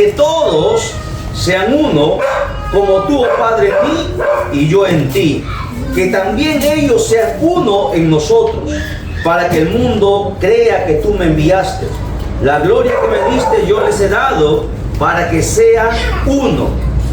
que todos sean uno, como tú, oh Padre, en mí y yo en ti. Que también ellos sean uno en nosotros, para que el mundo crea que tú me enviaste. La gloria que me diste yo les he dado, para que sean uno.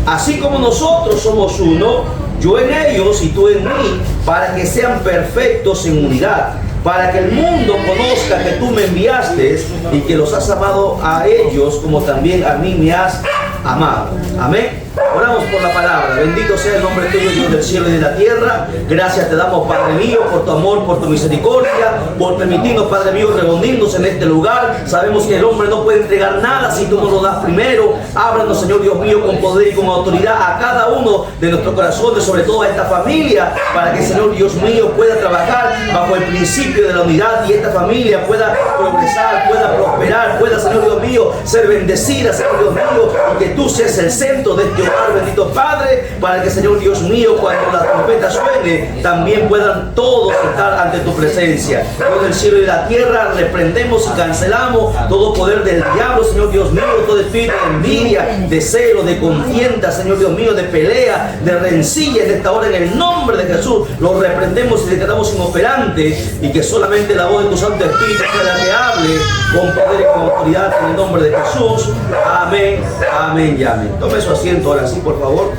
Así como nosotros somos uno, yo en ellos y tú en mí, para que sean perfectos en unidad. Para que el mundo conozca que tú me enviaste y que los has amado a ellos como también a mí me has amado. Amén. Oramos por la palabra. Bendito sea el nombre tuyo, Dios del cielo y de la tierra. Gracias te damos, Padre mío, por tu amor, por tu misericordia, por permitirnos, Padre mío, reunirnos en este lugar. Sabemos que el hombre no puede entregar nada si tú no lo das primero. Háblanos, Señor Dios mío, con poder y con autoridad a cada uno de nuestros corazones, sobre todo a esta familia, para que el Señor Dios mío pueda trabajar bajo el principio de la unidad y esta familia pueda progresar, pueda prosperar, pueda, Señor Dios mío, ser bendecida, Señor Dios mío, y que tú seas el centro de este hogar, bendito Padre, para que, Señor Dios mío, cuando la trompeta suene, también puedan todos estar ante tu presencia. Dios del cielo y de la tierra, reprendemos y cancelamos todo poder del diablo, Señor Dios mío, todo espíritu de envidia, de celo, de contienda, Señor Dios mío, de pelea, de rencilla en esta hora, en el nombre de Jesús, lo reprendemos y declaramos inoperante, y que solamente la voz de tu Santo Espíritu sea la que hable con poder y con autoridad en el nombre de Jesús. Amén, amén y amén. Tome su asiento ahora sí, por favor.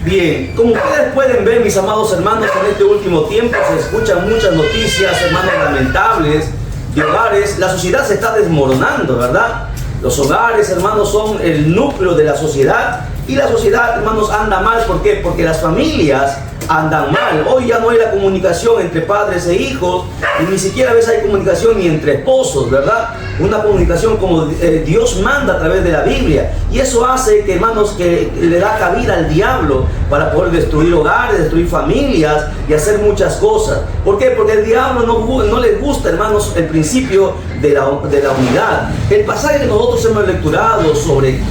Bien, como ustedes pueden ver, mis amados hermanos, en este último tiempo se escuchan muchas noticias, hermanos, lamentables de hogares. La sociedad se está desmoronando, ¿verdad? Los hogares, hermanos, son el núcleo de la sociedad, y la sociedad, hermanos, anda mal. ¿Por qué? Porque las familias andan mal. Hoy ya no hay la comunicación entre padres e hijos, y ni siquiera a veces hay comunicación ni entre esposos, ¿verdad? Una comunicación como Dios manda a través de la Biblia, y eso hace que, hermanos, que le da cabida al diablo para poder destruir hogares, destruir familias y hacer muchas cosas. ¿Por qué? Porque el diablo no le gusta, hermanos, el principio de la unidad. El pasaje que nosotros hemos lecturado sobre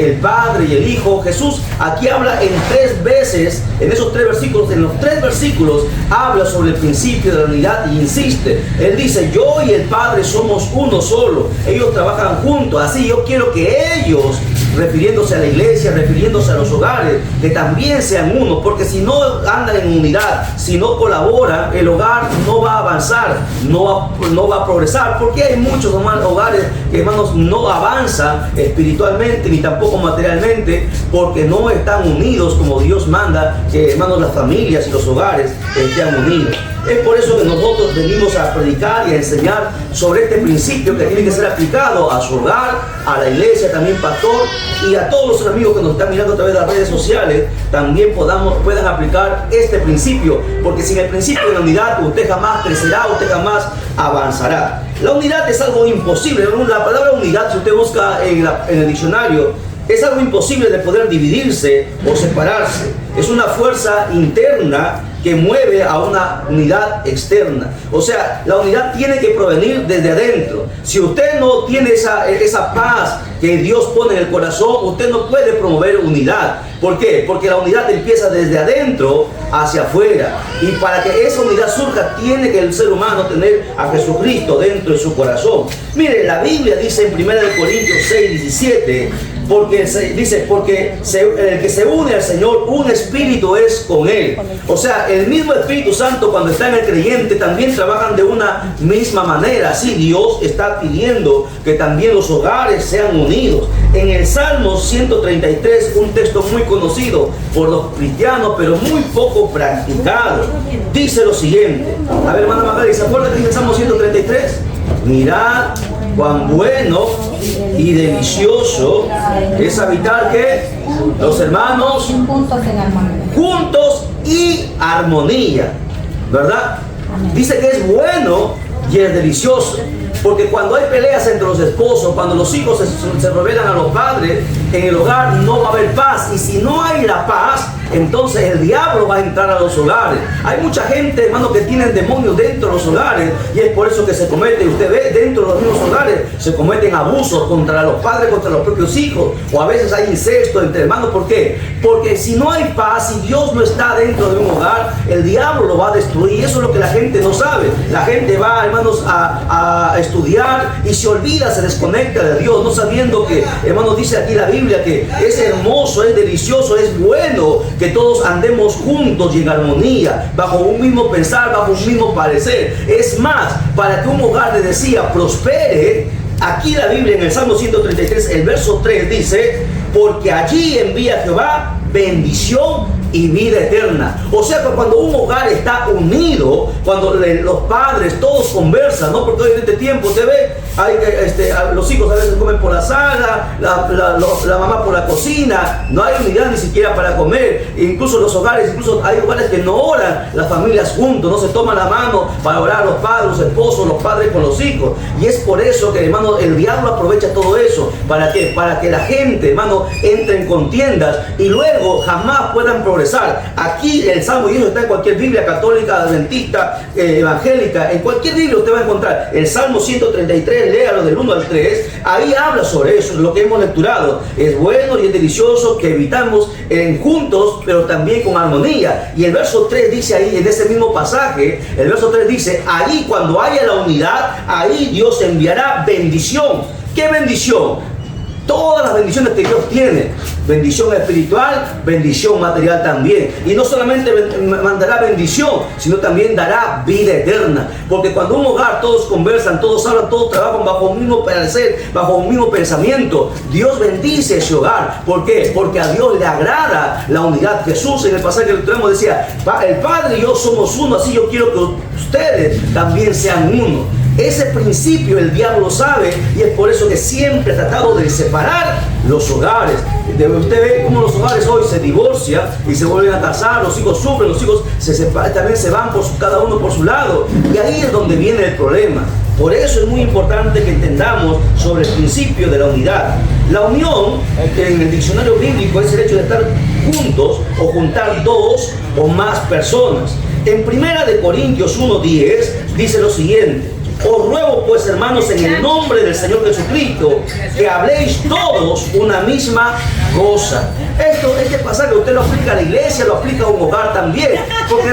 el Padre y el Hijo, Jesús aquí habla en 3 veces, en esos 3 versículos, en los 3 versículos habla sobre el principio de la unidad y insiste. Él dice: yo y el Padre somos uno solo. Ellos trabajan juntos. Así yo quiero que ellos, refiriéndose a la iglesia, refiriéndose a los hogares, que también sean uno, porque si no andan en unidad, si no colaboran, el hogar no va a avanzar, no va a progresar, porque hay muchos hogares que, hermanos, no avanzan espiritualmente ni tampoco materialmente, porque no están unidos como Dios manda que, hermanos, las familias y los hogares estén unidos. Es por eso que nosotros venimos a predicar y a enseñar sobre este principio que tiene que ser aplicado a su hogar, a la iglesia, también pastor, y a todos los amigos que nos están mirando a través de las redes sociales, también puedan aplicar este principio, porque sin el principio de la unidad usted jamás crecerá, usted jamás avanzará. La unidad es algo imposible. La palabra unidad, si usted busca en el diccionario, es algo imposible de poder dividirse o separarse. Es una fuerza interna que mueve a una unidad externa. O sea, la unidad tiene que provenir desde adentro. Si usted no tiene esa paz que Dios pone en el corazón, usted no puede promover unidad. ¿Por qué? Porque la unidad empieza desde adentro hacia afuera. Y para que esa unidad surja, tiene que el ser humano tener a Jesucristo dentro de su corazón. Mire, la Biblia dice en 1 Corintios 6:17, porque el que se une al Señor, un espíritu es con Él. O sea, el mismo Espíritu Santo, cuando está en el creyente, también trabajan de una misma manera. Así Dios está pidiendo que también los hogares sean unidos. En el Salmo 133, un texto muy conocido por los cristianos, pero muy poco practicado, dice lo siguiente. A ver, hermana Magali, ¿se acuerda que dice el Salmo 133? Mirad cuán bueno y delicioso es habitar, ¿qué? Los hermanos juntos y armonía, ¿verdad? Dice que es bueno y es delicioso, porque cuando hay peleas entre los esposos, cuando los hijos se rebelan a los padres, en el hogar no va a haber paz, y si no hay la paz, entonces el diablo va a entrar a los hogares. Hay mucha gente, hermano, que tienen demonios dentro de los hogares, y es por eso que se comete, usted ve, dentro de los mismos hogares se cometen abusos contra los padres, contra los propios hijos, o a veces hay incesto entre hermanos. ¿Por qué? Porque si no hay paz, si Dios no está dentro de un hogar, el diablo lo va a destruir. Y eso es lo que la gente no sabe. La gente va, hermanos, a estudiar y se olvida, se desconecta de Dios, no sabiendo que, hermanos, dice aquí la Biblia que es hermoso, es delicioso, es bueno que todos andemos juntos y en armonía, bajo un mismo pensar, bajo un mismo parecer. Es más, para que un hogar, le decía, prospere, aquí la Biblia en el Salmo 133, el verso 3 dice: porque allí envía Jehová bendición y vida eterna. O sea que cuando un hogar está unido, cuando los padres todos conversan, ¿no? Porque hoy en este tiempo usted ve, los hijos a veces comen por la sala, la mamá por la cocina, no hay unidad ni siquiera para comer. Incluso los hogares, incluso hay hogares que no oran las familias juntos, no se toman la mano para orar los padres, los esposos, los padres con los hijos. Y es por eso que, hermano, el diablo aprovecha todo eso. ¿Para qué? Para que la gente, hermano, entre en contiendas y luego jamás puedan progresar. Aquí el Salmo, y eso está en cualquier Biblia católica, adventista, evangélica, en cualquier Biblia usted va a encontrar el Salmo 133, léalo del 1 al 3, ahí habla sobre eso, lo que hemos lecturado. Es bueno y es delicioso que evitamos juntos, pero también con armonía. Y el verso 3 dice ahí, en ese mismo pasaje, el verso 3 dice: ahí cuando haya la unidad, ahí Dios enviará bendición. ¿Qué bendición? Todas las bendiciones que Dios tiene, bendición espiritual, bendición material también. Y no solamente mandará bendición, sino también dará vida eterna. Porque cuando un hogar todos conversan, todos hablan, todos trabajan bajo un mismo parecer, bajo un mismo pensamiento, Dios bendice ese hogar. ¿Por qué? Porque a Dios le agrada la unidad. Jesús en el pasaje que leemos decía: el Padre y yo somos uno, así yo quiero que ustedes también sean uno. Ese principio el diablo sabe, y es por eso que siempre ha tratado de separar los hogares. Usted ve cómo los hogares hoy se divorcian y se vuelven a casar, los hijos sufren, los hijos se separan, también se van cada uno por su lado, y ahí es donde viene el problema. Por eso es muy importante que entendamos sobre el principio de la unidad. La unión, en el diccionario bíblico, es el hecho de estar juntos o juntar dos o más personas. En 1 Corintios 1:10 dice lo siguiente: os ruego pues, hermanos, en el nombre del Señor Jesucristo, que habléis todos una misma cosa. Este pasaje usted lo aplica a la iglesia, lo aplica a un hogar también. Porque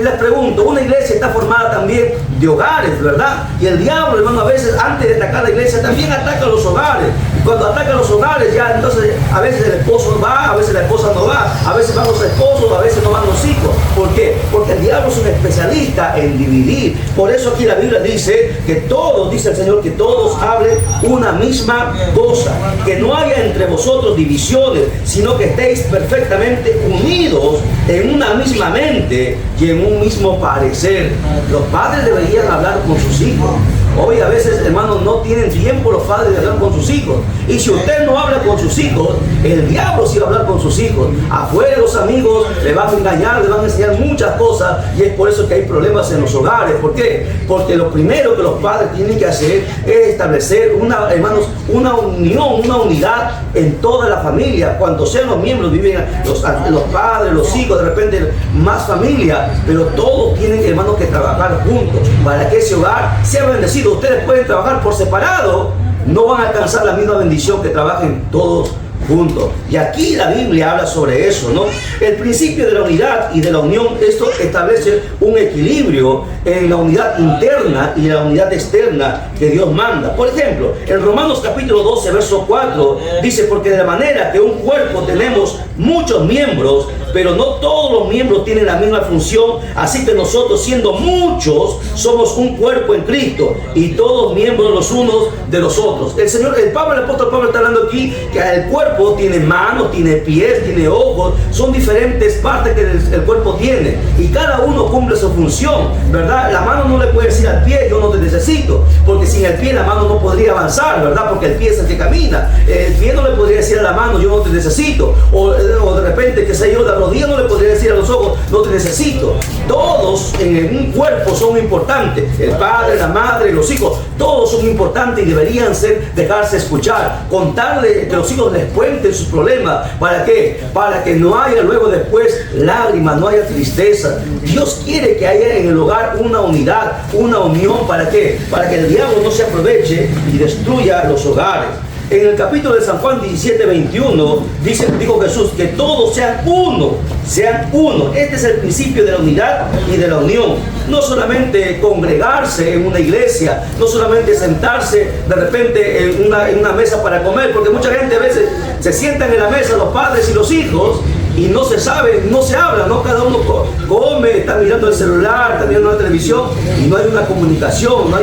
les pregunto, una iglesia está formada también de hogares, ¿verdad? Y el diablo, hermano, a veces antes de atacar la iglesia también ataca los hogares. Y cuando ataca los hogares, ya entonces a veces el esposo va, a veces la esposa no va, a veces van los esposos, a veces no van los hijos. ¿Por qué? Porque el diablo es un especialista en dividir. Por eso aquí la Biblia dice que todos, dice el Señor, que todos hablen una misma cosa, que no haya entre vosotros divisiones, sino que estéis perfectamente unidos en una misma mente y en un mismo parecer. Los padres deberían hablar con sus hijos. Hoy a veces, hermanos, no tienen tiempo los padres de hablar con sus hijos. Y si usted no habla con sus hijos, el diablo sí va a hablar con sus hijos. Afuera los amigos le van a engañar, le van a enseñar muchas cosas, y es por eso que hay problemas en los hogares. ¿Por qué? Porque lo primero que los padres tienen que hacer es establecer hermanos, una unión, una unidad en toda la familia. Cuando sean los miembros, viven los padres, los hijos, de repente más familia, pero todos tienen, hermanos, que trabajar juntos para que ese hogar sea bendecido. Ustedes pueden trabajar por separado, no van a alcanzar la misma bendición que trabajen todos juntos. Y aquí la Biblia habla sobre eso, ¿no? El principio de la unidad y de la unión, esto establece un equilibrio en la unidad interna y la unidad externa que Dios manda. Por ejemplo, en Romanos capítulo 12, verso 4, dice: porque de la manera que un cuerpo tenemos muchos miembros, pero no todos los miembros tienen la misma función, así que nosotros, siendo muchos, somos un cuerpo en Cristo, y todos miembros los unos de los otros. El apóstol Pablo está hablando aquí que el cuerpo tiene manos, tiene pies, tiene ojos, son diferentes partes que el cuerpo tiene, y cada uno cumple su función, ¿verdad? La mano no le puede decir al pie: yo no te necesito, porque sin el pie la mano no podría avanzar, ¿verdad? Porque el pie es el que camina. El pie no le podría decir a la mano: yo no te necesito, o de repente repente, qué sé yo, la rodilla no le podría decir a los ojos, no te necesito. Todos en un cuerpo son importantes. El padre, la madre, los hijos, todos son importantes y deberían dejarse escuchar. Contarle, que los hijos les cuenten sus problemas. ¿Para qué? Para que no haya luego después lágrimas, no haya tristeza. Dios quiere que haya en el hogar una unidad, una unión. ¿Para qué? Para que el diablo no se aproveche y destruya los hogares. En el capítulo de San Juan 17:21 dijo Jesús que todos sean uno, sean uno. Este es el principio de la unidad y de la unión. No solamente congregarse en una iglesia, no solamente sentarse de repente en una mesa para comer, porque mucha gente a veces se sientan en la mesa los padres y los hijos y no se sabe, no se habla, ¿no? Cada uno come, está mirando el celular, está mirando la televisión y no hay una comunicación, no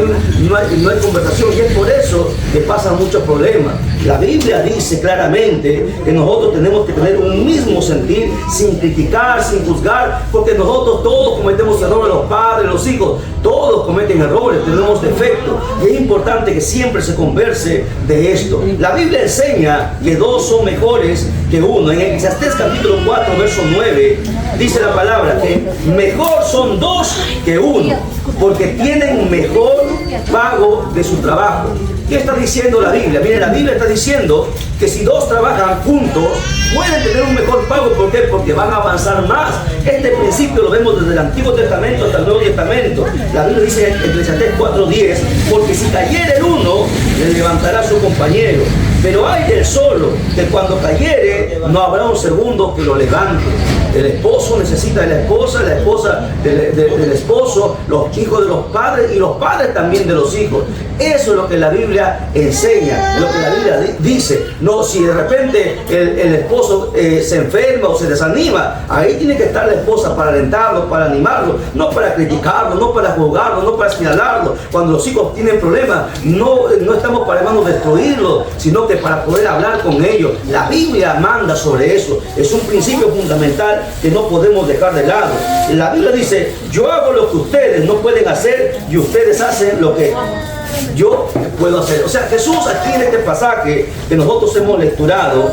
hay conversación, y es por eso que pasan muchos problemas. La Biblia dice claramente que nosotros tenemos que tener un mismo sentir, sin criticar, sin juzgar, porque nosotros todos cometemos errores, los padres, los hijos, todos cometen errores, tenemos defectos, y es importante que siempre se converse de esto. La Biblia enseña que dos son mejores que uno. En Eclesiastés capítulo 4, verso 9, dice la palabra que mejor son dos que uno, porque tienen mejor pago de su trabajo. ¿Qué está diciendo la Biblia? Mire, la Biblia está diciendo que si dos trabajan juntos, pueden tener un mejor pago. ¿Por qué? Porque van a avanzar más. Este principio lo vemos desde el Antiguo Testamento hasta el Nuevo Testamento. La Biblia dice en Eclesiastés 4:10, porque si cayere el uno, le levantará a su compañero. Pero hay del solo, que cuando cayere, no habrá un segundo que lo levante. El esposo necesita de la esposa del esposo, los hijos de los padres y los padres también de los hijos. Eso es lo que la Biblia enseña, lo que la Biblia dice. No, si de repente el esposo se enferma o se desanima, ahí tiene que estar la esposa para alentarlo, para animarlo, no para criticarlo, no para juzgarlo, no para señalarlo. Cuando los hijos tienen problemas, no estamos para, hermanos, destruirlos, sino que para poder hablar con ellos. La Biblia manda sobre eso. Es un principio fundamental que no podemos dejar de lado. La Biblia dice, yo hago lo que ustedes no pueden hacer y ustedes hacen lo que yo puedo hacer. O sea, Jesús aquí en este pasaje que nosotros hemos lecturado,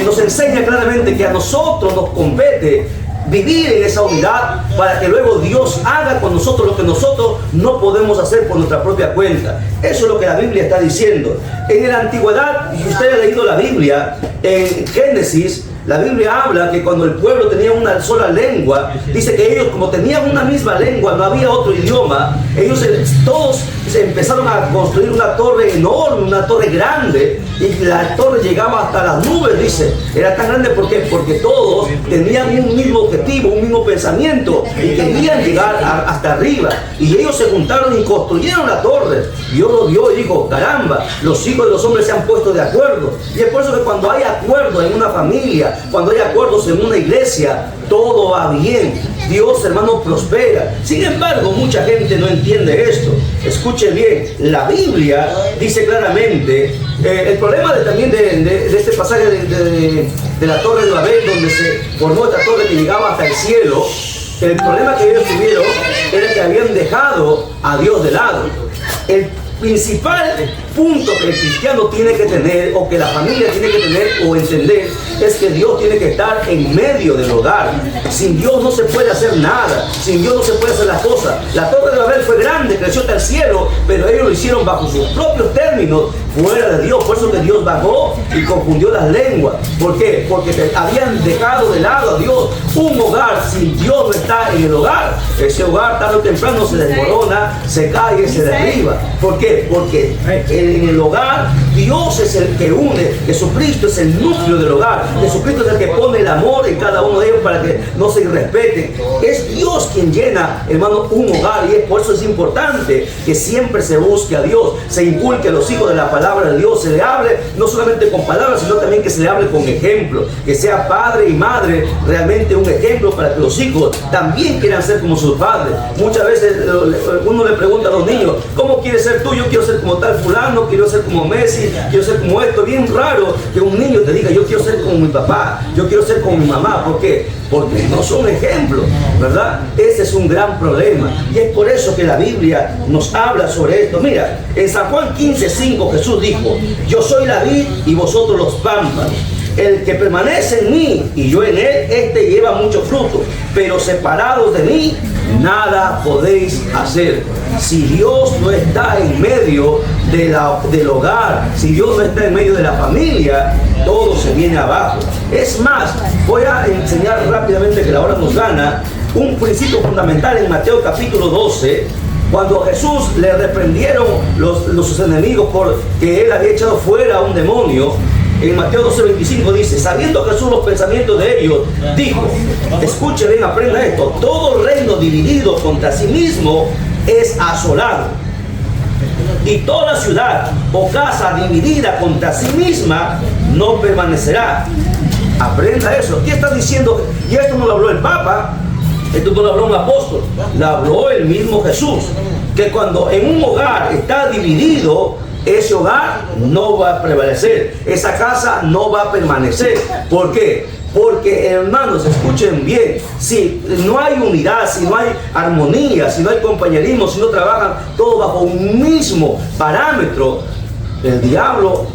nos enseña claramente que a nosotros nos compete vivir en esa unidad para que luego Dios haga con nosotros lo que nosotros no podemos hacer por nuestra propia cuenta. Eso es lo que la Biblia está diciendo. En la antigüedad, y usted ha leído la Biblia, en Génesis, la Biblia habla que cuando el pueblo tenía una sola lengua, dice que ellos, como tenían una misma lengua, no había otro idioma, ellos todos se empezaron a construir una torre enorme, una torre grande, y la torre llegaba hasta las nubes, dice. Era tan grande porque todos tenían un mismo objetivo, un mismo pensamiento, y querían llegar hasta arriba. Y ellos se juntaron y construyeron la torre. Dios lo vio y dijo, caramba, los hijos de los hombres se han puesto de acuerdo. Y es por eso que cuando hay acuerdo en una familia, cuando hay acuerdos en una iglesia, todo va bien. Dios, hermano, prospera. Sin embargo, mucha gente no entiende esto. Escuche bien, la Biblia dice claramente, el problema también de este pasaje de la Torre de Babel, donde se formó esta torre que llegaba hasta el cielo, el problema que ellos tuvieron era que habían dejado a Dios de lado. El principal punto que el cristiano tiene que tener, o que la familia tiene que tener o entender, es que Dios tiene que estar en medio del hogar. Sin Dios no se puede hacer nada, sin Dios no se puede hacer las cosas. La Torre de Babel fue grande, creció hasta el cielo, pero ellos lo hicieron bajo sus propios términos, fuera de Dios. Por eso que Dios bajó y confundió las lenguas. ¿Por qué? Porque habían dejado de lado a Dios. Un hogar sin Dios no está en el hogar. Ese hogar tarde o temprano se desmorona, se cae, se derriba. ¿Por qué? Porque en el hogar Dios es el que une. Jesucristo es el núcleo del hogar. Jesucristo es el que pone el amor en cada uno de ellos para que no se irrespeten. Es Dios quien llena, hermano, un hogar, y por eso es importante que siempre se busque a Dios, se inculque a los hijos de la palabra de Dios, se le hable no solamente con palabras, sino también que se le hable con ejemplo, que sea padre y madre realmente un ejemplo para que los hijos también quieran ser como sus padres. Muchas veces uno le pregunta a los niños, ¿cómo quieres ser tú? Yo quiero ser como tal fulano, quiero ser como Messi, quiero ser como esto. Bien raro que un niño te diga, yo quiero ser como mi papá, yo quiero ser como mi mamá. ¿Por qué? Porque no son ejemplos, ¿verdad? Ese es un gran problema, y es por eso que la Biblia nos habla sobre esto. Mira, en San Juan 15:5 Jesús dijo, yo soy la vid y vosotros los pámpanos. El que permanece en mí y yo en él, este lleva mucho fruto, pero separados de mí, nada podéis hacer. Si Dios no está en medio del hogar, si Dios no está en medio de la familia, todo se viene abajo. Es más, voy a enseñar rápidamente, que la hora nos gana, un principio fundamental en Mateo capítulo 12, cuando a Jesús le reprendieron sus enemigos porque él había echado fuera a un demonio. En Mateo 12:25 dice: sabiendo Jesús los pensamientos de ellos, dijo, escuche bien, aprenda esto, todo reino dividido contra sí mismo es asolado, y toda ciudad o casa dividida contra sí misma no permanecerá. Aprenda eso. ¿Qué está diciendo? Y esto no lo habló el Papa, esto no lo habló un apóstol, lo habló el mismo Jesús, que cuando en un hogar está dividido, ese hogar no va a prevalecer, esa casa no va a permanecer. ¿Por qué? Porque, hermanos, escuchen bien, si no hay unidad, si no hay armonía, si no hay compañerismo, si no trabajan todos bajo un mismo parámetro, el diablo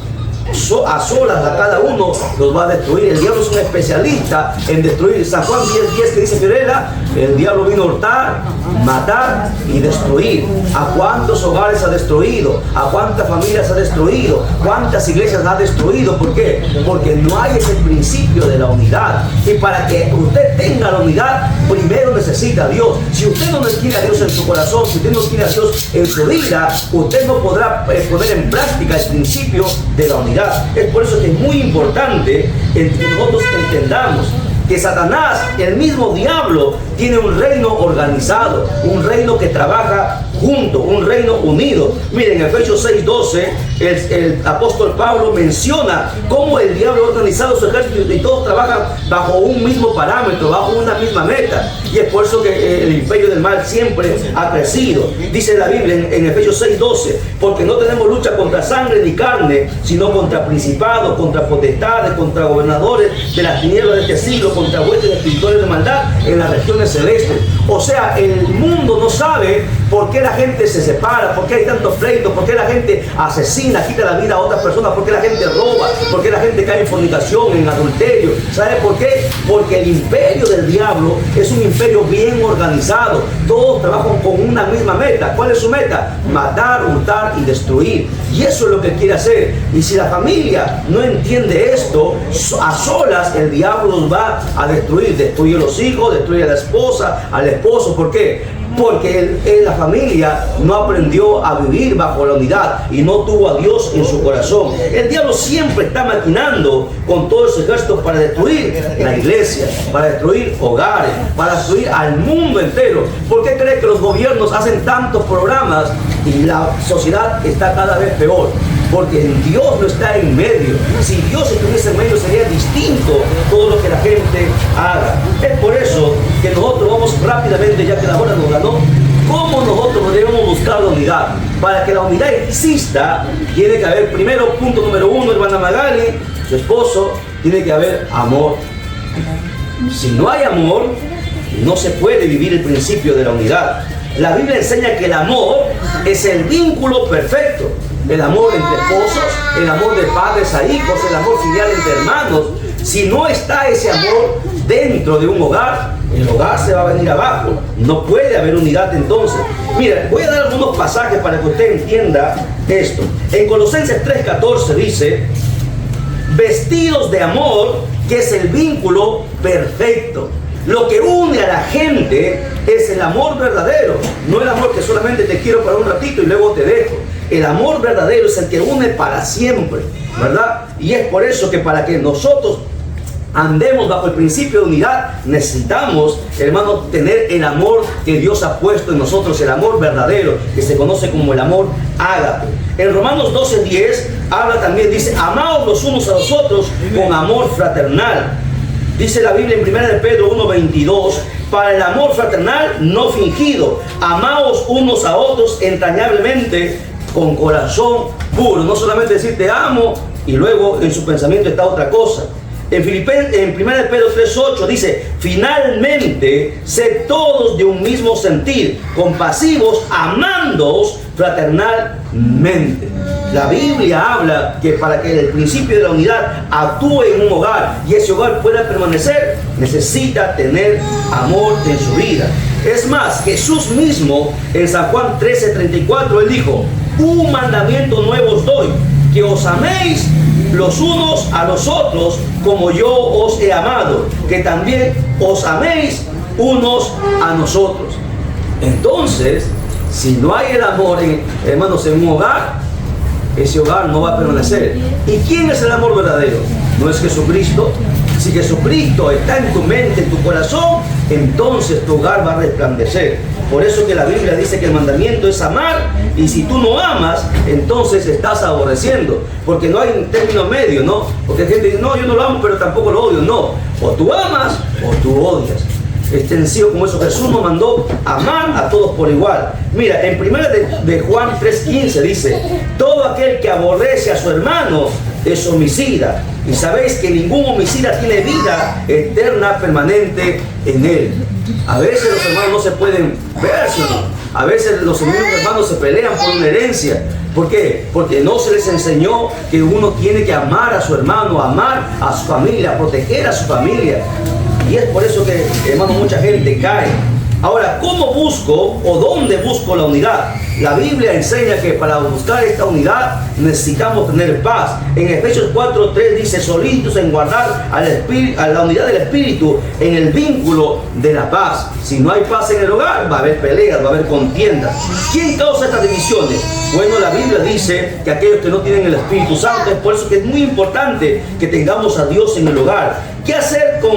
a solas a cada uno los va a destruir. El diablo es un especialista en destruir. San Juan 10:10 que dice Fiorella, el diablo vino a hurtar, matar y destruir. ¿A cuántos hogares ha destruido? ¿A cuántas familias ha destruido? ¿Cuántas iglesias ha destruido? ¿Por qué? Porque no hay ese principio de la unidad. Y para que usted tenga la unidad, primero necesita a Dios. Si usted no quiere a Dios en su corazón, si usted no quiere a Dios en su vida, usted no podrá poner en práctica el principio de la unidad. Es por eso que es muy importante que nosotros entendamos que Satanás, el mismo diablo, tiene un reino organizado, un reino que trabaja junto, un reino unido. Miren, en Efesios 6:12, el apóstol Pablo menciona cómo el diablo ha organizado su ejército y todos trabajan bajo un mismo parámetro, bajo una misma meta. Y es por eso que el imperio del mal siempre ha crecido. Dice la Biblia en Efesios 6:12, porque no tenemos lucha contra sangre ni carne, sino contra principados, contra potestades, contra gobernadores de las tinieblas de este siglo, contra huestes espirituales de maldad en las regiones celestes. O sea, el mundo no sabe por qué la gente se separa, por qué hay tantos pleitos, por qué la gente asesina, quita la vida a otras personas, por qué la gente roba, por qué la gente cae en fornicación, en adulterio. ¿Sabe por qué? Porque el imperio del diablo es un imperio bien organizado. Todos trabajan con una misma meta. ¿Cuál es su meta? Matar, hurtar y destruir. Y eso es lo que quiere hacer. Y si la familia no entiende esto, a solas el diablo los va a destruir. Destruye a los hijos, destruye a la esposa, al esposo. ¿Por qué? Porque la familia no aprendió a vivir bajo la unidad y no tuvo a Dios en su corazón. El diablo siempre está maquinando con todos sus ejércitos para destruir la iglesia, para destruir hogares, para destruir al mundo entero. ¿Por qué cree que los gobiernos hacen tantos programas y la sociedad está cada vez peor? Porque Dios no está en medio. Si Dios estuviese en medio, sería distinto todo lo que la gente haga. Es por eso que nosotros vamos rápidamente, ya que la hora nos ganó, cómo nosotros debemos buscar la unidad. Para que la unidad exista, tiene que haber, primero, punto número 1, hermana Magali, su esposo, tiene que haber amor. Si no hay amor, no se puede vivir el principio de la unidad. La Biblia enseña que el amor es el vínculo perfecto. El amor entre esposos, el amor de padres a hijos, el amor filial entre hermanos. Si no está ese amor dentro de un hogar, el hogar se va a venir abajo. No puede haber unidad entonces. Mira, voy a dar algunos pasajes para que usted entienda esto. En Colosenses 3:14 dice, vestidos de amor, que es el vínculo perfecto. Lo que une a la gente es el amor verdadero, no el amor que solamente te quiero para un ratito y luego te dejo. El amor verdadero es el que une para siempre, ¿verdad? Y es por eso que para que nosotros andemos bajo el principio de unidad, necesitamos, hermano, tener el amor que Dios ha puesto en nosotros, el amor verdadero, que se conoce como el amor ágape. En Romanos 12:10 habla también, dice, amaos los unos a los otros con amor fraternal. Dice la Biblia en 1 de Pedro 1:22, para el amor fraternal no fingido, amaos unos a otros entrañablemente con corazón puro. No solamente decir te amo y luego en su pensamiento está otra cosa. En 1 Pedro 3:8 dice: finalmente, sed todos de un mismo sentir, compasivos, amándoos fraternalmente. La Biblia habla que para que el principio de la unidad actúe en un hogar y ese hogar pueda permanecer, necesita tener amor en su vida. Es más, Jesús mismo en San Juan 13:34, él dijo: un mandamiento nuevo os doy, que os améis los unos a los otros como yo os he amado, que también os améis unos a nosotros. Entonces, si no hay el amor, hermanos, en un hogar, ese hogar no va a permanecer. ¿Y quién es el amor verdadero? ¿No es Jesucristo? Si Jesucristo está en tu mente, en tu corazón, entonces tu hogar va a resplandecer. Por eso que la Biblia dice que el mandamiento es amar, y si tú no amas, entonces estás aborreciendo, porque no hay un término medio, ¿no? Porque hay gente que dice: no, yo no lo amo, pero tampoco lo odio. No, o tú amas o tú odias. Es sencillo como eso. Jesús nos mandó amar a todos por igual. Mira, en 1 de Juan 3:15 dice: todo aquel que aborrece a su hermano es homicida, y sabéis que ningún homicida tiene vida eterna permanente en él. A veces los hermanos no se pueden ver, sino a veces los hermanos se pelean por una herencia. ¿Por qué? Porque no se les enseñó que uno tiene que amar a su hermano, amar a su familia, proteger a su familia. Y es por eso que, hermano, mucha gente cae. Ahora, ¿cómo busco o dónde busco la unidad? La Biblia enseña que para buscar esta unidad necesitamos tener paz. En Efesios 4:3 dice: solícitos en guardar a la unidad del Espíritu en el vínculo de la paz. Si no hay paz en el hogar, va a haber peleas, va a haber contiendas. ¿Quién causa estas divisiones? Bueno, la Biblia dice que aquellos que no tienen el Espíritu Santo. Es por eso que es muy importante que tengamos a Dios en el hogar. ¿Qué hacer con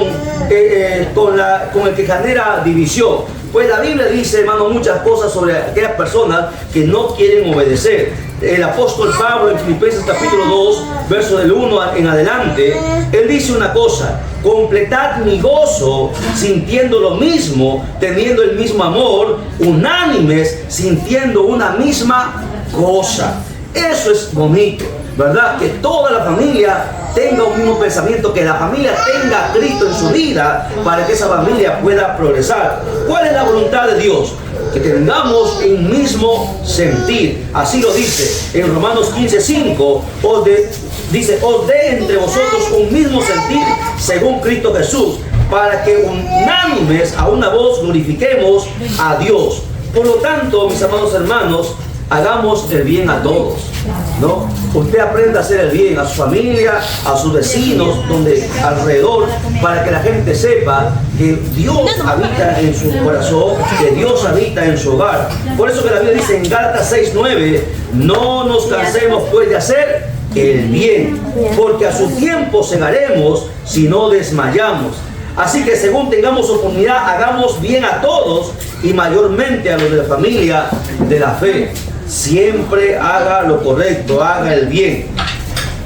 el que genera división? Pues la Biblia dice, hermano, muchas cosas sobre aquellas personas que no quieren obedecer. El apóstol Pablo en Filipenses capítulo 2, verso del 1 en adelante, él dice una cosa: completad mi gozo sintiendo lo mismo, teniendo el mismo amor, unánimes, sintiendo una misma cosa. Eso es bonito, ¿verdad? Que toda la familia tenga un mismo pensamiento, que la familia tenga a Cristo en su vida para que esa familia pueda progresar. ¿Cuál es la voluntad de Dios? Que tengamos un mismo sentir. Así lo dice en Romanos 15:5. Dice: os dé entre vosotros un mismo sentir según Cristo Jesús, para que unánimes a una voz glorifiquemos a Dios. Por lo tanto, mis amados hermanos, hagamos el bien a todos, ¿no? Usted aprenda a hacer el bien a su familia, a sus vecinos, donde alrededor, para que la gente sepa que Dios habita en su corazón, que Dios habita en su hogar. Por eso que la Biblia dice en Gálatas 6:9: no nos cansemos pues de hacer el bien, porque a su tiempo segaremos si no desmayamos. Así que según tengamos oportunidad, hagamos bien a todos, y mayormente a los de la familia de la fe. Siempre haga lo correcto, haga el bien.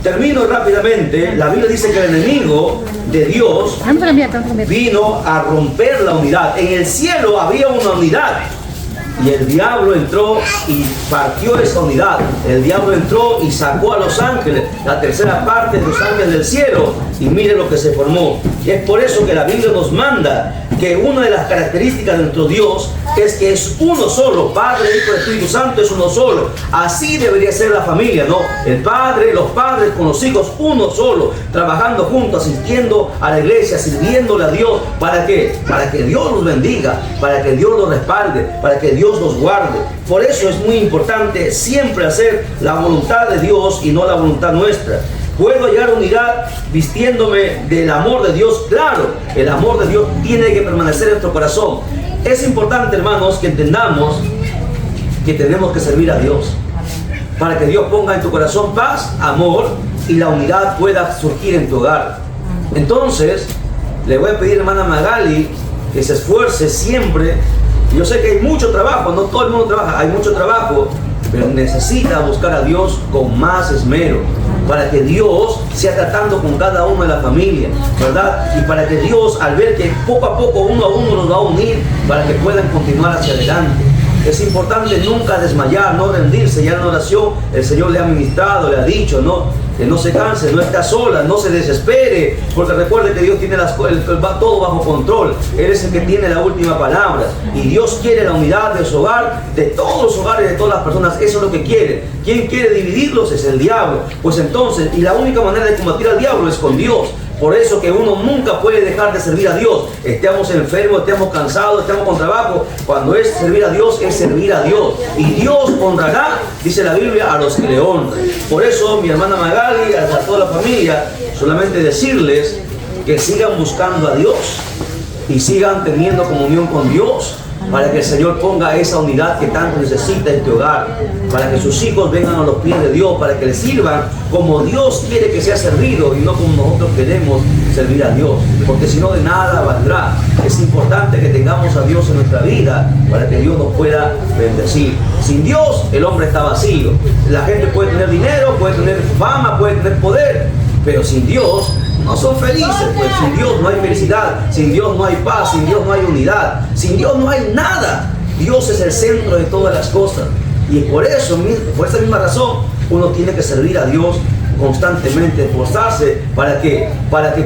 Termino rápidamente. La Biblia dice que el enemigo de Dios vino a romper la unidad. En el cielo había una unidad, y el diablo entró y partió esa unidad. El diablo entró y sacó a los ángeles, la tercera parte de los ángeles del cielo, y mire lo que se formó. Y es por eso que la Biblia nos manda que una de las características de nuestro Dios es que es uno solo. Padre, Hijo y Espíritu Santo es uno solo. Así debería ser la familia, ¿no? El padre, los padres con los hijos, uno solo, trabajando juntos, asistiendo a la iglesia, sirviéndole a Dios. ¿Para qué? Para que Dios los bendiga, para que Dios los respalde, para que Dios los guarde. Por eso es muy importante siempre hacer la voluntad de Dios y no la voluntad nuestra. ¿Puedo llegar a unidad vistiéndome del amor de Dios? Claro, el amor de Dios tiene que permanecer en nuestro corazón. Es importante, hermanos, que entendamos que tenemos que servir a Dios, para que Dios ponga en tu corazón paz, amor, y la unidad pueda surgir en tu hogar. Entonces, le voy a pedir, hermana Magali, que se esfuerce siempre. Yo sé que hay mucho trabajo, no todo el mundo trabaja, hay mucho trabajo, pero necesita buscar a Dios con más esmero, para que Dios sea tratando con cada uno de la familia, ¿verdad? Y para que Dios, al ver que poco a poco, uno a uno, los va a unir, para que puedan continuar hacia adelante. Es importante nunca desmayar, no rendirse. Ya en la oración el Señor le ha ministrado, le ha dicho, ¿no? que no se canse, no está sola, no se desespere, porque recuerde que Dios tiene todo bajo control. Él es el que tiene la última palabra, y Dios quiere la unidad de su hogar, de todos los hogares, de todas las personas. Eso es lo que quiere. ¿Quién quiere dividirlos? Es el diablo. Pues entonces, y la única manera de combatir al diablo es con Dios. Por eso que uno nunca puede dejar de servir a Dios. Estemos enfermos, estemos cansados, estemos con trabajo. Cuando es servir a Dios, es servir a Dios. Y Dios honrará, dice la Biblia, a los que le honran. Por eso, mi hermana Magali, a toda la familia, solamente decirles que sigan buscando a Dios y sigan teniendo comunión con Dios, para que el Señor ponga esa unidad que tanto necesita este hogar, para que sus hijos vengan a los pies de Dios, para que le sirvan como Dios quiere que sea servido y no como nosotros queremos servir a Dios, porque si no, de nada valdrá. Es importante que tengamos a Dios en nuestra vida para que Dios nos pueda bendecir. Sin Dios el hombre está vacío. La gente puede tener dinero, puede tener fama, puede tener poder, pero sin Dios no son felices. Pues sin Dios no hay felicidad, sin Dios no hay paz, sin Dios no hay unidad, sin Dios no hay nada. Dios es el centro de todas las cosas, y por eso, por esa misma razón, uno tiene que servir a Dios constantemente, esforzarse para que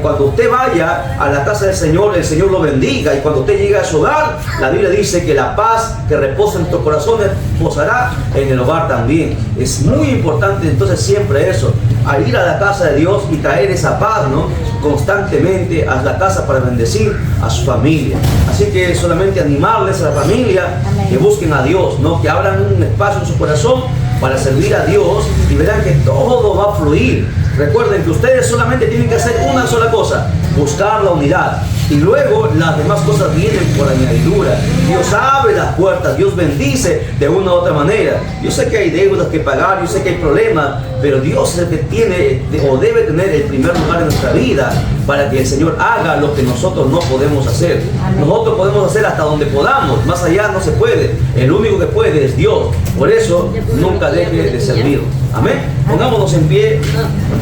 cuando usted vaya a la casa del Señor, el Señor lo bendiga, y cuando usted llegue a su hogar, la Biblia dice que la paz que reposa en nuestros corazones posará en el hogar también. Es muy importante entonces siempre eso, a ir a la casa de Dios y traer esa paz, ¿no?, constantemente a la casa para bendecir a su familia. Así que solamente animarles a la familia que busquen a Dios, ¿no?, que abran un espacio en su corazón para servir a Dios, y verán que todo va a fluir. Recuerden que ustedes solamente tienen que hacer una sola cosa: buscar la unidad, y luego las demás cosas vienen por añadidura. Dios abre las puertas, Dios bendice de una u otra manera. Yo sé que hay deudas que pagar, yo sé que hay problemas, pero Dios es el que tiene o debe tener el primer lugar en nuestra vida, para que el Señor haga lo que nosotros no podemos hacer. Nosotros podemos hacer hasta donde podamos, más allá no se puede. El único que puede es Dios. Por eso nunca deje de servir. Amén. Pongámonos en pie.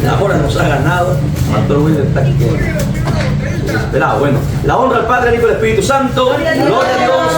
La hora nos ha ganado. Bueno, la honra al Padre, al Hijo y al Espíritu Santo. Gloria a Dios.